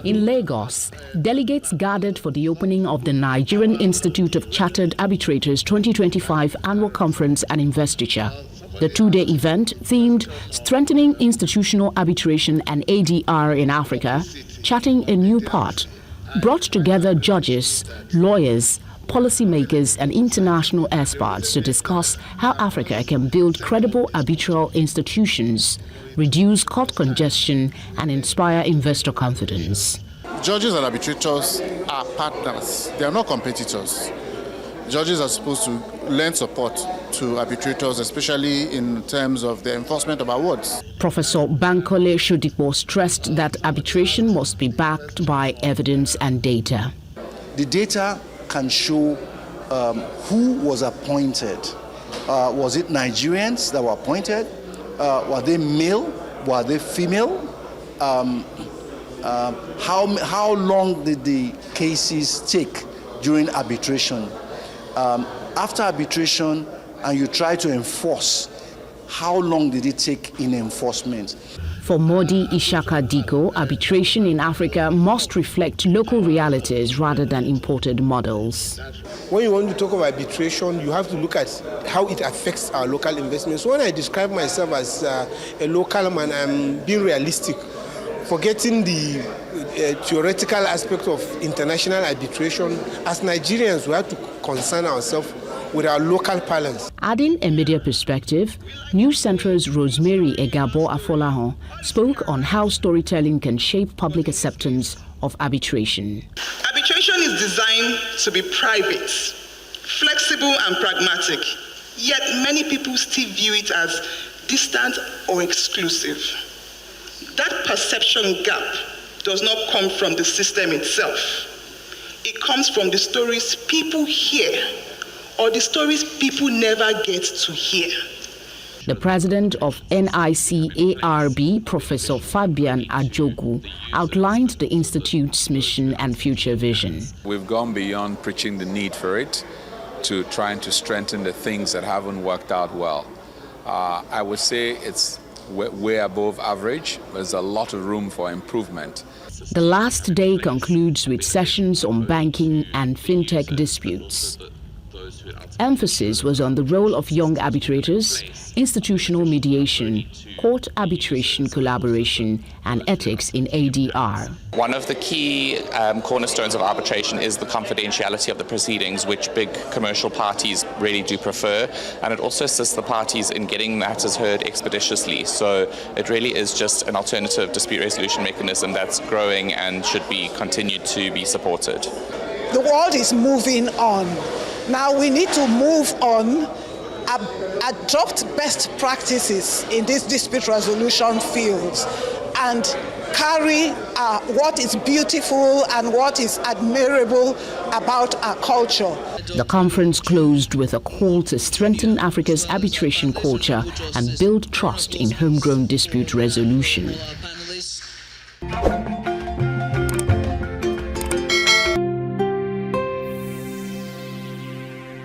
In Lagos, delegates gathered for the opening of the Nigerian Institute of Chartered Arbitrators 2025 Annual Conference and Investiture. The two-day event, themed Strengthening Institutional Arbitration and ADR in Africa, Charting a New Path, brought together judges, lawyers, policymakers and international experts to discuss how Africa can build credible arbitral institutions, reduce court congestion and inspire investor confidence. Judges and arbitrators are partners. They are not competitors. Judges are supposed to lend support to arbitrators, especially in terms of the enforcement of awards. Professor Bankole Shodipo stressed that arbitration must be backed by evidence and data. The data can show who was appointed. Was it Nigerians that were appointed? Were they male? Were they female? How long did the cases take during arbitration? After arbitration, and you try to enforce, how long did it take in enforcement? For Modi Ishaka Diko, arbitration in Africa must reflect local realities rather than imported models. When you want to talk about arbitration, you have to look at how it affects our local investments. When I describe myself as a local man, I'm being realistic, forgetting the theoretical aspect of international arbitration. As Nigerians, we have to concern ourselves with our local parlance. Adding a media perspective, News Central's Rosemary Egabo Afolahon spoke on how storytelling can shape public acceptance of arbitration. Arbitration is designed to be private, flexible and pragmatic, yet many people still view it as distant or exclusive. That perception gap does not come from the system itself. It comes from the stories people hear or the stories people never get to hear. The president of NICARB, Professor Fabian Ajogu, outlined the Institute's mission and future vision. We've gone beyond preaching the need for it to trying to strengthen the things that haven't worked out well. I would say it's way above average. There's a lot of room for improvement. The last day concludes with sessions on banking and fintech disputes. Emphasis was on the role of young arbitrators, institutional mediation, court arbitration collaboration, and ethics in ADR. One of the key cornerstones of arbitration is the confidentiality of the proceedings, which big commercial parties really do prefer, and it also assists the parties in getting matters heard expeditiously. So it really is just an alternative dispute resolution mechanism that's growing and should be continued to be supported. The world is moving on. Now we need to move on, adopt best practices in this dispute resolution fields, and carry what is beautiful and what is admirable about our culture. The conference closed with a call to strengthen Africa's arbitration culture and build trust in homegrown dispute resolution.